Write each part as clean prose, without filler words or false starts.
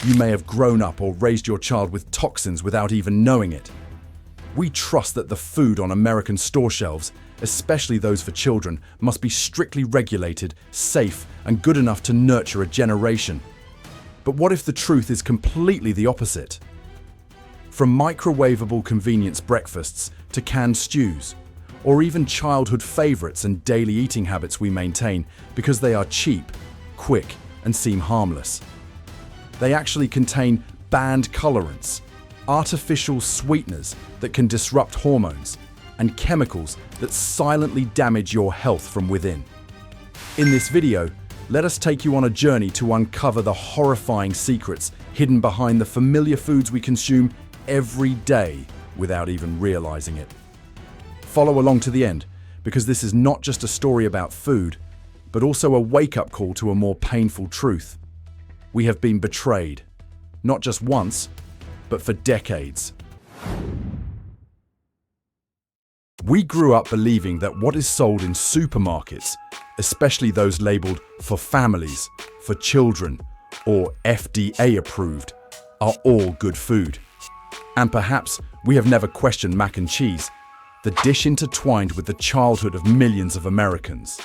you may have grown up or raised your child with toxins without even knowing it. We trust that the food on American store shelves, especially those for children, must be strictly regulated, safe, and good enough to nurture a generation. But what if the truth is completely the opposite? From microwavable convenience breakfasts to canned stews, or even childhood favorites and daily eating habits we maintain because they are cheap, quick, and seem harmless. They actually contain banned colorants, artificial sweeteners that can disrupt hormones, and chemicals that silently damage your health from within. In this video, let us take you on a journey to uncover the horrifying secrets hidden behind the familiar foods we consume every day without even realizing it. Follow along to the end, because this is not just a story about food, but also a wake-up call to a more painful truth. We have been betrayed, not just once, but for decades. We grew up believing that what is sold in supermarkets, especially those labeled for families, for children, or FDA approved, are all good food. And perhaps we have never questioned mac and cheese, the dish intertwined with the childhood of millions of Americans.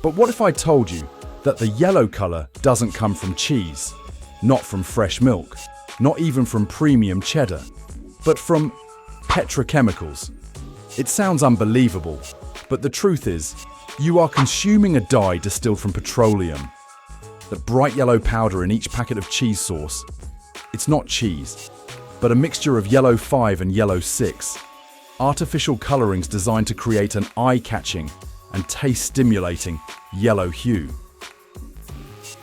But what if I told you that the yellow color doesn't come from cheese, not from fresh milk, not even from premium cheddar, but from petrochemicals? It sounds unbelievable, but the truth is, you are consuming a dye distilled from petroleum. The bright yellow powder in each packet of cheese sauce, it's not cheese, but a mixture of yellow 5 and yellow 6. Artificial colorings designed to create an eye-catching and taste-stimulating yellow hue.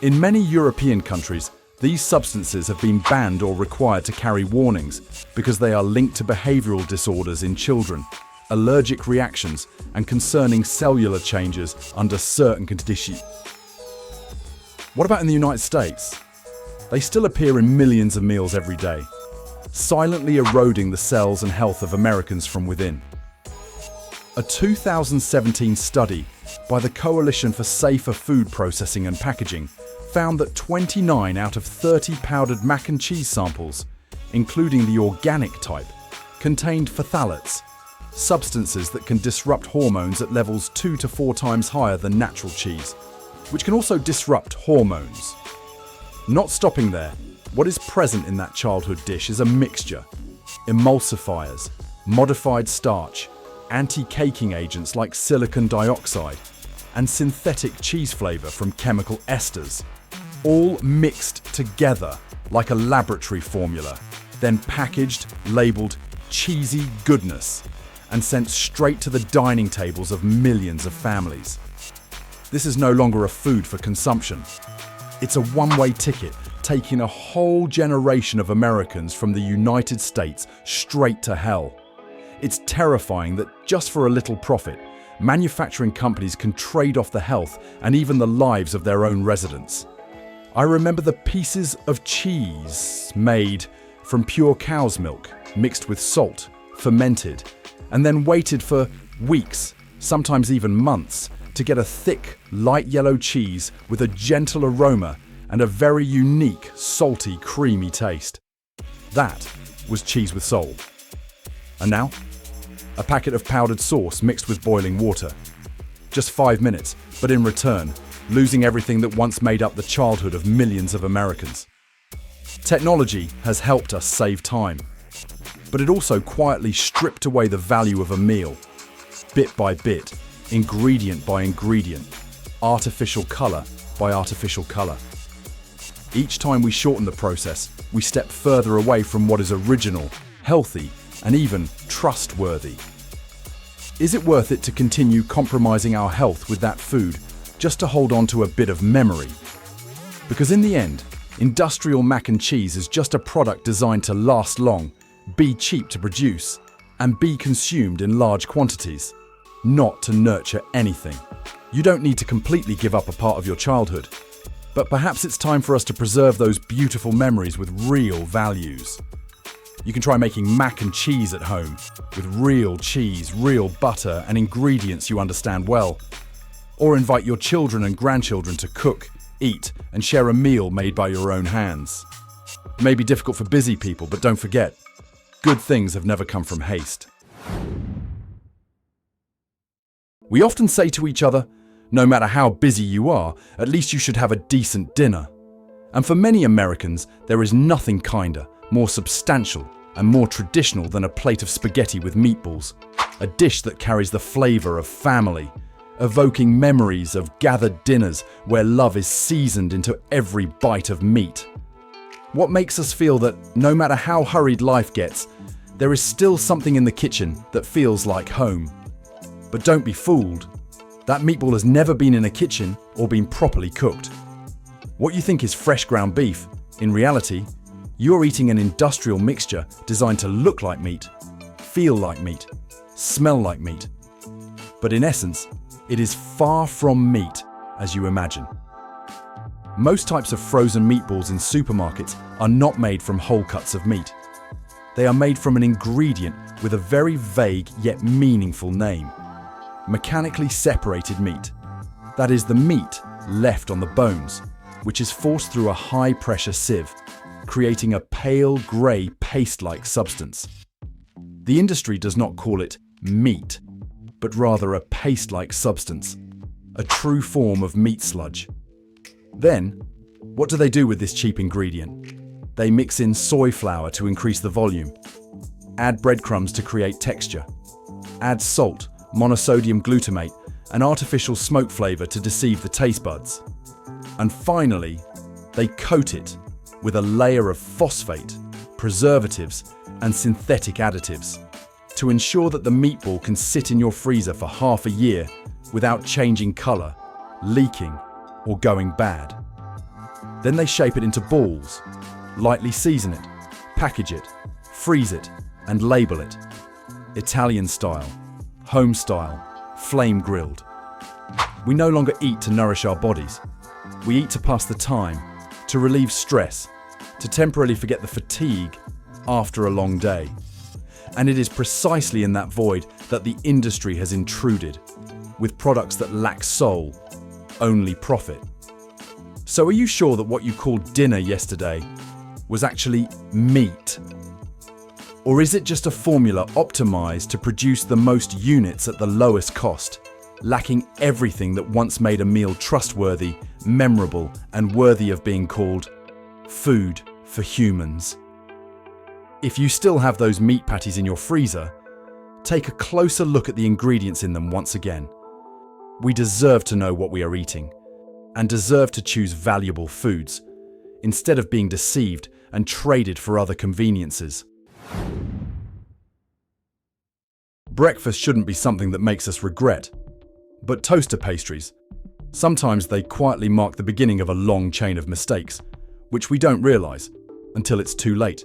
In many European countries, these substances have been banned or required to carry warnings because they are linked to behavioral disorders in children, allergic reactions, and concerning cellular changes under certain conditions. What about in the United States? They still appear in millions of meals every day, silently eroding the cells and health of Americans from within. A 2017 study by the Coalition for Safer Food Processing and Packaging found that 29 out of 30 powdered mac and cheese samples, including the organic type, contained phthalates, substances that can disrupt hormones at levels 2 to 4 times higher than natural cheese, which can also disrupt hormones. Not stopping there, what is present in that childhood dish is a mixture: emulsifiers, modified starch, anti-caking agents like silicon dioxide, and synthetic cheese flavor from chemical esters, all mixed together like a laboratory formula, then packaged, labeled cheesy goodness, and sent straight to the dining tables of millions of families. This is no longer a food for consumption. It's a one-way ticket, taking a whole generation of Americans from the United States straight to hell. It's terrifying that just for a little profit, manufacturing companies can trade off the health and even the lives of their own residents. I remember the pieces of cheese made from pure cow's milk, mixed with salt, fermented, and then waited for weeks, sometimes even months, to get a thick, light yellow cheese with a gentle aroma and a very unique, salty, creamy taste. That was cheese with soul. And now, a packet of powdered sauce mixed with boiling water. Just 5 minutes, but in return, losing everything that once made up the childhood of millions of Americans. Technology has helped us save time, but it also quietly stripped away the value of a meal, bit by bit, ingredient by ingredient, artificial color by artificial color. Each time we shorten the process, we step further away from what is original, healthy, and even trustworthy. Is it worth it to continue compromising our health with that food just to hold on to a bit of memory? Because in the end, industrial mac and cheese is just a product designed to last long, be cheap to produce, and be consumed in large quantities, not to nurture anything. You don't need to completely give up a part of your childhood, but perhaps it's time for us to preserve those beautiful memories with real values. You can try making mac and cheese at home, with real cheese, real butter, and ingredients you understand well. Or invite your children and grandchildren to cook, eat, and share a meal made by your own hands. It may be difficult for busy people, but don't forget, good things have never come from haste. We often say to each other, no matter how busy you are, at least you should have a decent dinner. And for many Americans, there is nothing kinder, more substantial, and more traditional than a plate of spaghetti with meatballs, a dish that carries the flavor of family, evoking memories of gathered dinners where love is seasoned into every bite of meat. What makes us feel that no matter how hurried life gets, there is still something in the kitchen that feels like home. But don't be fooled. That meatball has never been in a kitchen or been properly cooked. What you think is fresh ground beef, in reality, you're eating an industrial mixture designed to look like meat, feel like meat, smell like meat. But in essence, it is far from meat as you imagine. Most types of frozen meatballs in supermarkets are not made from whole cuts of meat. They are made from an ingredient with a very vague yet meaningful name: mechanically separated meat. That is the meat left on the bones, which is forced through a high-pressure sieve, creating a pale grey paste-like substance. The industry does not call it meat, but rather a paste-like substance, a true form of meat sludge. Then, what do they do with this cheap ingredient? They mix in soy flour to increase the volume, add breadcrumbs to create texture, add salt, monosodium glutamate, and artificial smoke flavor to deceive the taste buds. And finally, they coat it with a layer of phosphate, preservatives, and synthetic additives to ensure that the meatball can sit in your freezer for half a year without changing color, leaking, or going bad. Then they shape it into balls, lightly season it, package it, freeze it, and label it. Italian style, home style, flame grilled. We no longer eat to nourish our bodies. We eat to pass the time, to relieve stress, to temporarily forget the fatigue after a long day. And it is precisely in that void that the industry has intruded, with products that lack soul, only profit. So are you sure that what you called dinner yesterday was actually meat? Or is it just a formula optimized to produce the most units at the lowest cost, lacking everything that once made a meal trustworthy, memorable, and worthy of being called food for humans? If you still have those meat patties in your freezer, take a closer look at the ingredients in them once again. We deserve to know what we are eating, and deserve to choose valuable foods, instead of being deceived and traded for other conveniences. Breakfast shouldn't be something that makes us regret, but toaster pastries, sometimes they quietly mark the beginning of a long chain of mistakes, which we don't realize until it's too late.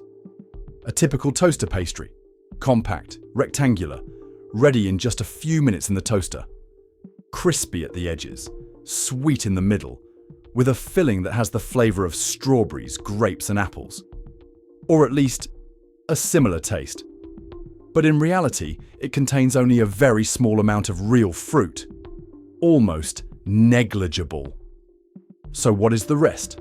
A typical toaster pastry, compact, rectangular, ready in just a few minutes in the toaster. Crispy at the edges, sweet in the middle, with a filling that has the flavor of strawberries, grapes, and apples. Or at least, a similar taste. But in reality, it contains only a very small amount of real fruit. Almost negligible. So what is the rest?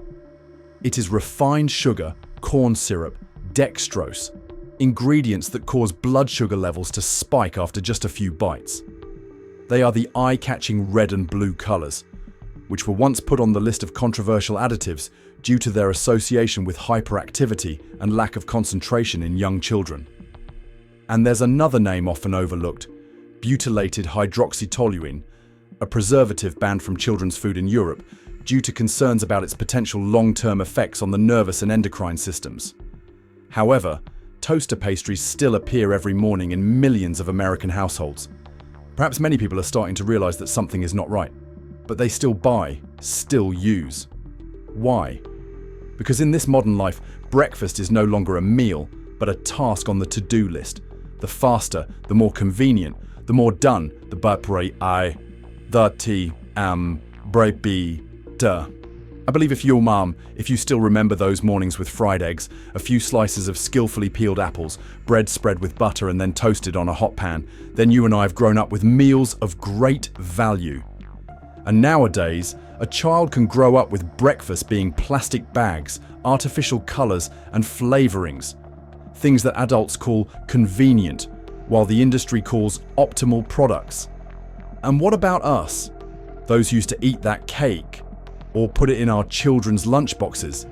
It is refined sugar, corn syrup, dextrose, ingredients that cause blood sugar levels to spike after just a few bites. They are the eye-catching red and blue colors, which were once put on the list of controversial additives due to their association with hyperactivity and lack of concentration in young children. And there's another name often overlooked, butylated hydroxytoluene, a preservative banned from children's food in Europe due to concerns about its potential long-term effects on the nervous and endocrine systems. However, toaster pastries still appear every morning in millions of American households. Perhaps many people are starting to realize that something is not right, but they still buy, still use. Why? Because in this modern life, breakfast is no longer a meal, but a task on the to-do list. The faster, the more convenient, the more done, the I believe if you still remember those mornings with fried eggs, a few slices of skillfully peeled apples, bread spread with butter and then toasted on a hot pan, then you and I have grown up with meals of great value. And nowadays, A child can grow up with breakfast being plastic bags, artificial colors, and flavorings, things that adults call convenient, while the industry calls optimal products. And what about us, those who used to eat that cake or put it in our children's lunchboxes?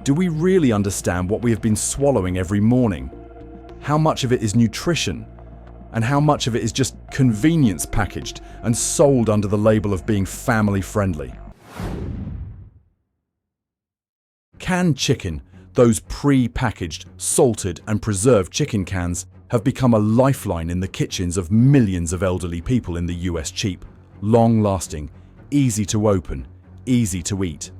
Do we really understand what we have been swallowing every morning? How much of it is nutrition? And how much of it is just convenience packaged and sold under the label of being family friendly? Canned chicken, those pre-packaged, salted and preserved chicken cans, have become a lifeline in the kitchens of millions of elderly people in the US. Cheap, long-lasting, easy to open, easy to eat.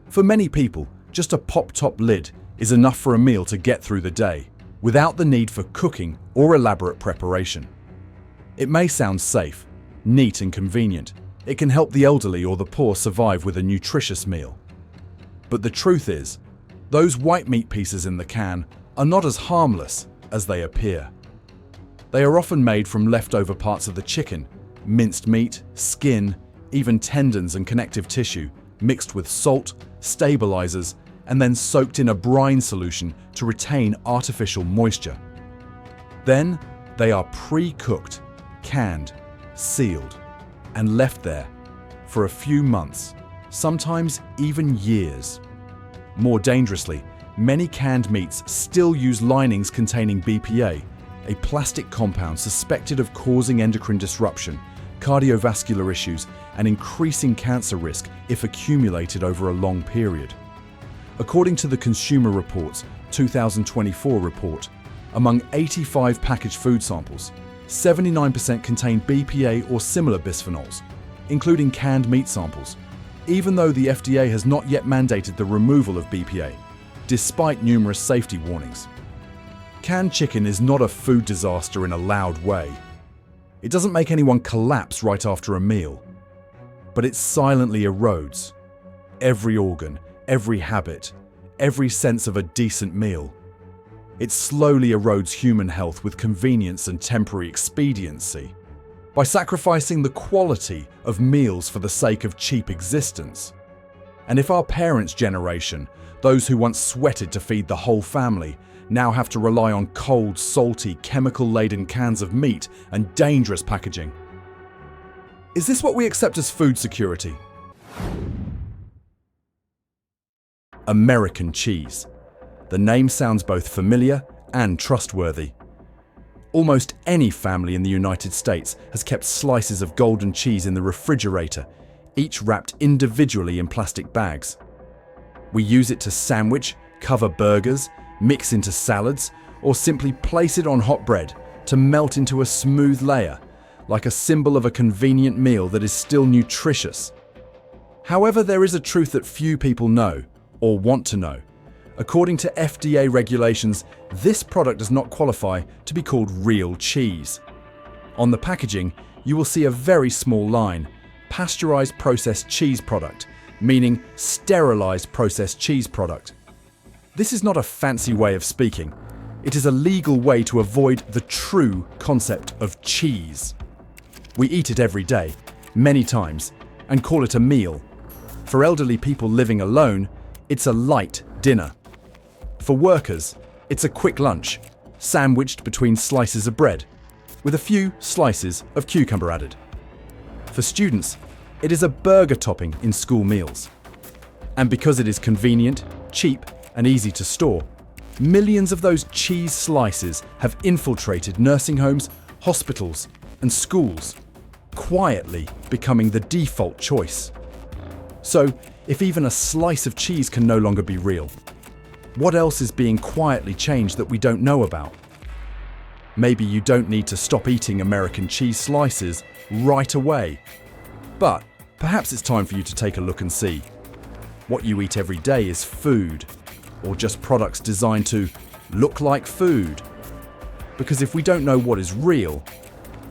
For many people, just a pop-top lid is enough for a meal to get through the day, without the need for cooking or elaborate preparation. It may sound safe, neat and convenient. It can help the elderly or the poor survive with a nutritious meal. But the truth is, those white meat pieces in the can are not as harmless as they appear. They are often made from leftover parts of the chicken, minced meat, skin, even tendons and connective tissue, mixed with salt, stabilizers, and then soaked in a brine solution to retain artificial moisture. Then they are pre-cooked, canned, sealed, and left there for a few months, sometimes even years. More dangerously, many canned meats still use linings containing BPA, a plastic compound suspected of causing endocrine disruption, cardiovascular issues, and increasing cancer risk if accumulated over a long period. According to the Consumer Reports 2024 report, among 85 packaged food samples, 79% contain BPA or similar bisphenols, including canned meat samples, even though the FDA has not yet mandated the removal of BPA, despite numerous safety warnings. Canned chicken is not a food disaster in a loud way. It doesn't make anyone collapse right after a meal, but it silently erodes every organ, every habit, every sense of a decent meal. It slowly erodes human health with convenience and temporary expediency, by sacrificing the quality of meals for the sake of cheap existence. And if our parents' generation, those who once sweated to feed the whole family, now have to rely on cold, salty, chemical-laden cans of meat and dangerous packaging, is this what we accept as food security? American cheese. The name sounds both familiar and trustworthy. Almost any family in the United States has kept slices of golden cheese in the refrigerator, each wrapped individually in plastic bags. We use it to sandwich, cover burgers, mix into salads, or simply place it on hot bread to melt into a smooth layer, like a symbol of a convenient meal that is still nutritious. However, there is a truth that few people know or want to know. According to FDA regulations, this product does not qualify to be called real cheese. On the packaging, you will see a very small line, pasteurized processed cheese product, meaning sterilized processed cheese product. This is not a fancy way of speaking. It is a legal way to avoid the true concept of cheese. We eat it every day, many times, and call it a meal. For elderly people living alone, it's a light dinner. For workers, it's a quick lunch, sandwiched between slices of bread, with a few slices of cucumber added. For students, it is a burger topping in school meals. And because it is convenient, cheap, and easy to store, millions of those cheese slices have infiltrated nursing homes, hospitals, and schools, quietly becoming the default choice. So, if even a slice of cheese can no longer be real, what else is being quietly changed that we don't know about? Maybe you don't need to stop eating American cheese slices right away, but perhaps it's time for you to take a look and see what you eat every day is food, or just products designed to look like food. Because if we don't know what is real,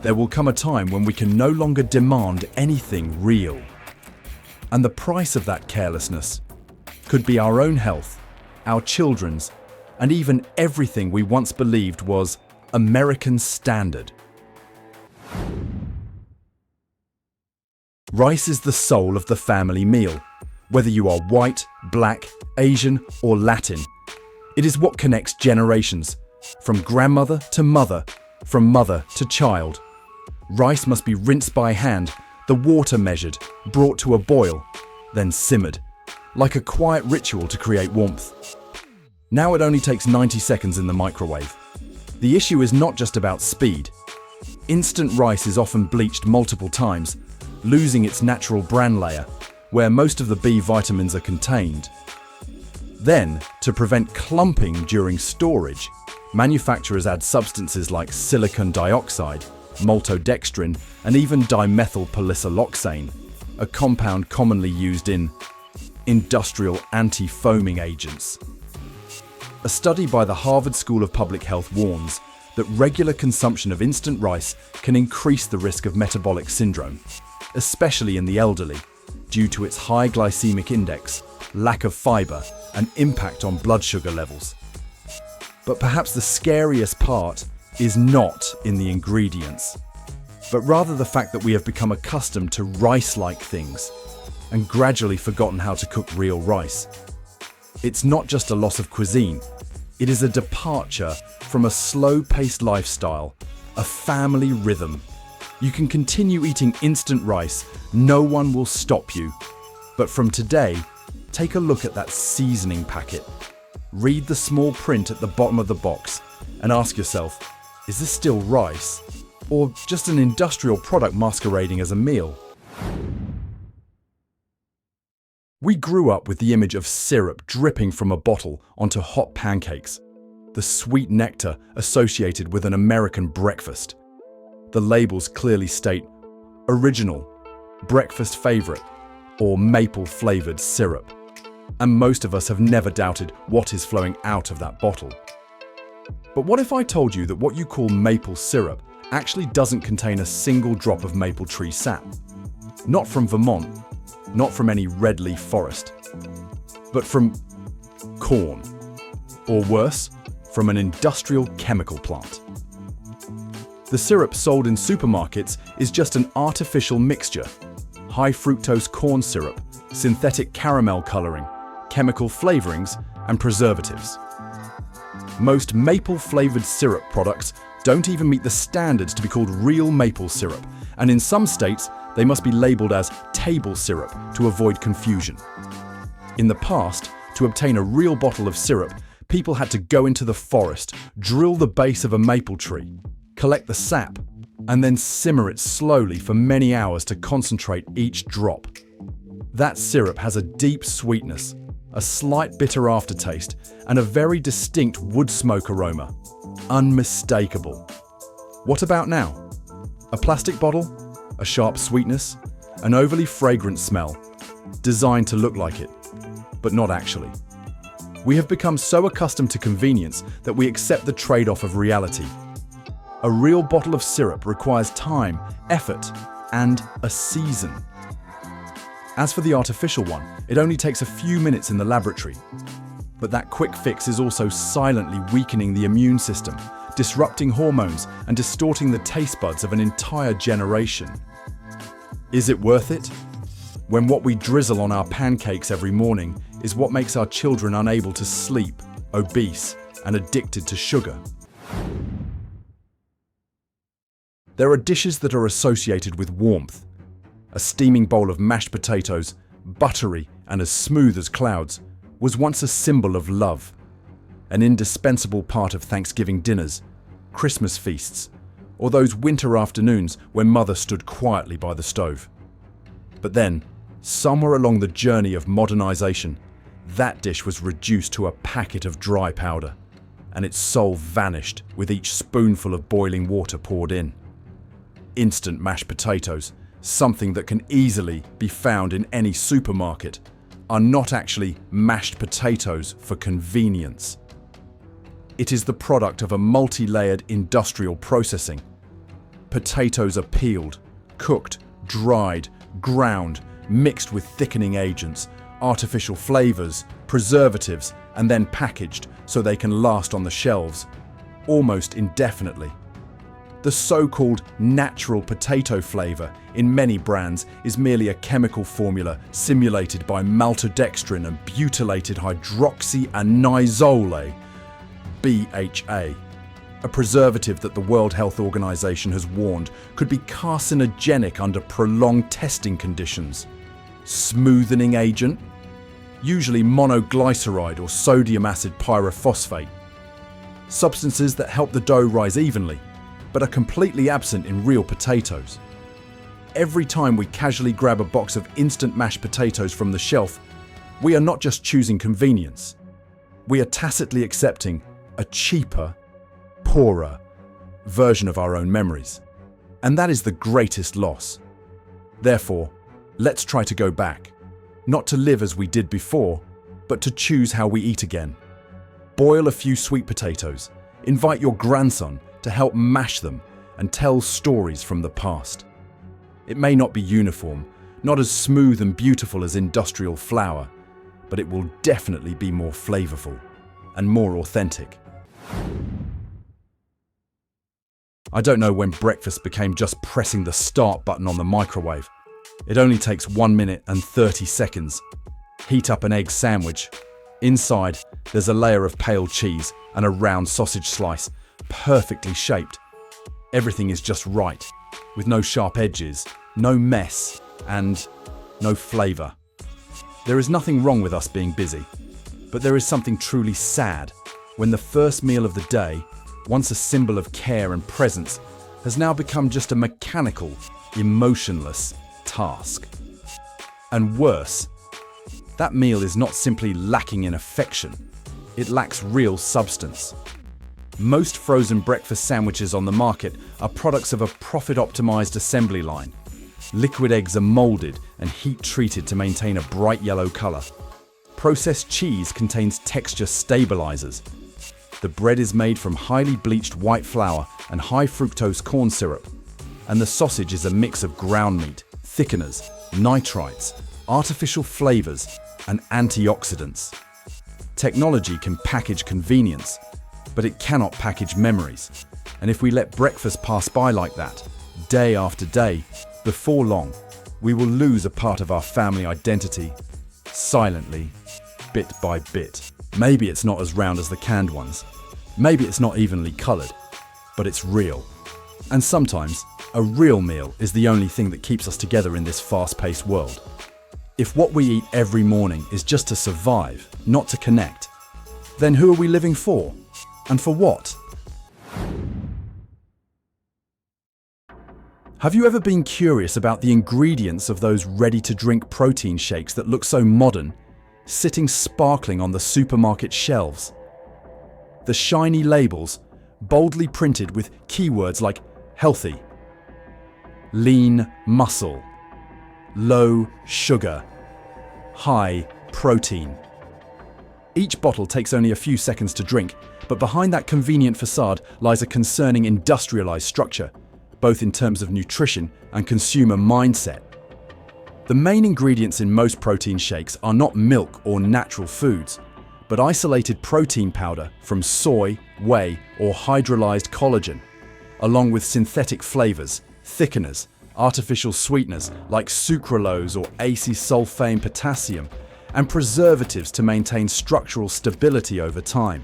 there will come a time when we can no longer demand anything real. And the price of that carelessness could be our own health, our children's, and even everything we once believed was American standard. Rice is the soul of the family meal. Whether you are white, black, Asian, or Latin, it is what connects generations, from grandmother to mother, from mother to child. Rice must be rinsed by hand, the water measured, brought to a boil, then simmered, like a quiet ritual to create warmth. Now it only takes 90 seconds in the microwave. The issue is not just about speed. Instant rice is often bleached multiple times, losing its natural bran layer, where most of the B vitamins are contained. Then, to prevent clumping during storage, manufacturers add substances like silicon dioxide, maltodextrin, and even dimethylpolysoloxane, a compound commonly used in industrial anti-foaming agents. A study by the Harvard School of Public Health warns that regular consumption of instant rice can increase the risk of metabolic syndrome, especially in the elderly, due to its high glycemic index, lack of fiber, and impact on blood sugar levels. But perhaps the scariest part is not in the ingredients, but rather the fact that we have become accustomed to rice-like things and gradually forgotten how to cook real rice. It's not just a loss of cuisine, it is a departure from a slow-paced lifestyle, a family rhythm. You can continue eating instant rice, no one will stop you. But from today, take a look at that seasoning packet. Read the small print at the bottom of the box and ask yourself, is this still rice? Or just an industrial product masquerading as a meal? We grew up with the image of syrup dripping from a bottle onto hot pancakes, the sweet nectar associated with an American breakfast. The labels clearly state original, breakfast favorite, or maple-flavored syrup. And most of us have never doubted what is flowing out of that bottle. But what if I told you that what you call maple syrup actually doesn't contain a single drop of maple tree sap? Not from Vermont, not from any red leaf forest, but from corn, or worse, from an industrial chemical plant. The syrup sold in supermarkets is just an artificial mixture: high fructose corn syrup, synthetic caramel coloring, chemical flavorings, and preservatives. Most maple-flavored syrup products don't even meet the standards to be called real maple syrup, and in some states, they must be labeled as table syrup to avoid confusion. In the past, to obtain a real bottle of syrup, people had to go into the forest, drill the base of a maple tree, collect the sap, and then simmer it slowly for many hours to concentrate each drop. That syrup has a deep sweetness, a slight bitter aftertaste, and a very distinct wood smoke aroma. Unmistakable. What about now? A plastic bottle? A sharp sweetness? An overly fragrant smell? Designed to look like it, but not actually. We have become so accustomed to convenience that we accept the trade-off of reality. A real bottle of syrup requires time, effort, and a season. As for the artificial one, it only takes a few minutes in the laboratory. But that quick fix is also silently weakening the immune system, disrupting hormones, and distorting the taste buds of an entire generation. Is it worth it? When what we drizzle on our pancakes every morning is what makes our children unable to sleep, obese, and addicted to sugar. There are dishes that are associated with warmth. A steaming bowl of mashed potatoes, buttery and as smooth as clouds, was once a symbol of love, an indispensable part of Thanksgiving dinners, Christmas feasts, or those winter afternoons when mother stood quietly by the stove. But then, somewhere along the journey of modernization, that dish was reduced to a packet of dry powder, and its soul vanished with each spoonful of boiling water poured in. Instant mashed potatoes, something that can easily be found in any supermarket, are not actually mashed potatoes for convenience. It is the product of a multi-layered industrial processing. Potatoes are peeled, cooked, dried, ground, mixed with thickening agents, artificial flavors, preservatives, and then packaged so they can last on the shelves, almost indefinitely. The so-called natural potato flavor in many brands is merely a chemical formula simulated by maltodextrin and butylated hydroxyanizole, BHA, a preservative that the World Health Organization has warned could be carcinogenic under prolonged testing conditions. Smoothening agent, usually monoglyceride or sodium acid pyrophosphate. Substances that help the dough rise evenly, but are completely absent in real potatoes. Every time we casually grab a box of instant mashed potatoes from the shelf, we are not just choosing convenience. We are tacitly accepting a cheaper, poorer version of our own memories. And that is the greatest loss. Therefore, let's try to go back, not to live as we did before, but to choose how we eat again. Boil a few sweet potatoes, invite your grandson to help mash them and tell stories from the past. It may not be uniform, not as smooth and beautiful as industrial flour, but it will definitely be more flavorful and more authentic. I don't know when breakfast became just pressing the start button on the microwave. It only takes 1 minute and 30 seconds. Heat up an egg sandwich. Inside, there's a layer of pale cheese and a round sausage slice, perfectly shaped. Everything is just right, with no sharp edges, no mess, and no flavor. There is nothing wrong with us being busy, but there is something truly sad when the first meal of the day, once a symbol of care and presence, has now become just a mechanical, emotionless task. And worse, that meal is not simply lacking in affection, it lacks real substance. Most frozen breakfast sandwiches on the market are products of a profit-optimized assembly line. Liquid eggs are molded and heat-treated to maintain a bright yellow color. Processed cheese contains texture stabilizers. The bread is made from highly bleached white flour and high fructose corn syrup. And the sausage is a mix of ground meat, thickeners, nitrites, artificial flavors, and antioxidants. Technology can package convenience, but it cannot package memories. And if we let breakfast pass by like that, day after day, before long, we will lose a part of our family identity, silently, bit by bit. Maybe it's not as round as the canned ones. Maybe it's not evenly colored, but it's real. And sometimes, a real meal is the only thing that keeps us together in this fast-paced world. If what we eat every morning is just to survive, not to connect, then who are we living for? And for what? Have you ever been curious about the ingredients of those ready-to-drink protein shakes that look so modern, sitting sparkling on the supermarket shelves? The shiny labels, boldly printed with keywords like healthy, lean muscle, low sugar, high protein. Each bottle takes only a few seconds to drink, but behind that convenient facade lies a concerning industrialized structure, both in terms of nutrition and consumer mindset. The main ingredients in most protein shakes are not milk or natural foods, but isolated protein powder from soy, whey, or hydrolyzed collagen, along with synthetic flavors, thickeners, artificial sweeteners like sucralose or acesulfame potassium, and preservatives to maintain structural stability over time.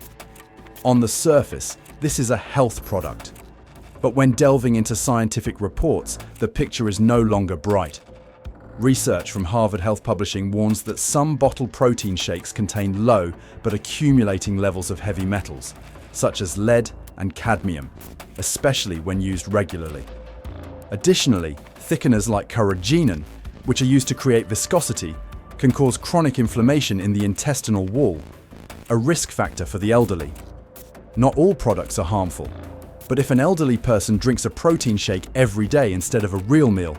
On the surface, this is a health product. But when delving into scientific reports, the picture is no longer bright. Research from Harvard Health Publishing warns that some bottled protein shakes contain low but accumulating levels of heavy metals, such as lead and cadmium, especially when used regularly. Additionally, thickeners like carrageenan, which are used to create viscosity, can cause chronic inflammation in the intestinal wall, a risk factor for the elderly. Not all products are harmful, but if an elderly person drinks a protein shake every day instead of a real meal,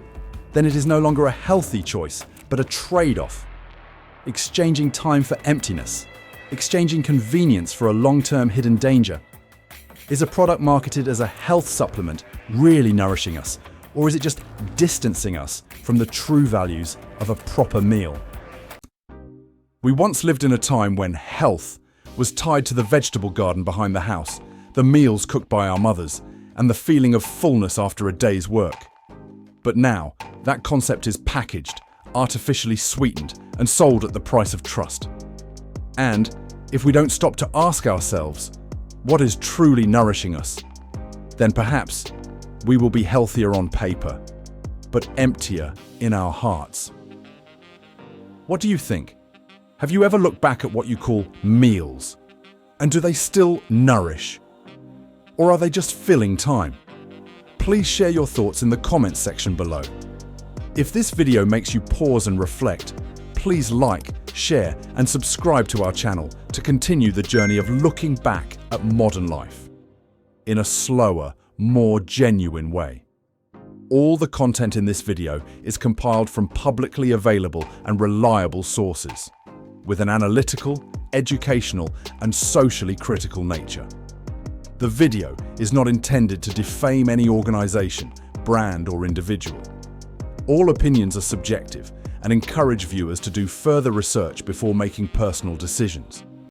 then it is no longer a healthy choice, but a trade-off. Exchanging time for emptiness, exchanging convenience for a long-term hidden danger. Is a product marketed as a health supplement really nourishing us, or is it just distancing us from the true values of a proper meal? We once lived in a time when health was tied to the vegetable garden behind the house, the meals cooked by our mothers, and the feeling of fullness after a day's work. But now, that concept is packaged, artificially sweetened, and sold at the price of trust. And if we don't stop to ask ourselves, what is truly nourishing us, then perhaps we will be healthier on paper, but emptier in our hearts. What do you think? Have you ever looked back at what you call meals? And do they still nourish? Or are they just filling time? Please share your thoughts in the comments section below. If this video makes you pause and reflect, please like, share, and subscribe to our channel to continue the journey of looking back at modern life in a slower, more genuine way. All the content in this video is compiled from publicly available and reliable sources, with an analytical, educational, and socially critical nature. The video is not intended to defame any organization, brand, or individual. All opinions are subjective and encourage viewers to do further research before making personal decisions.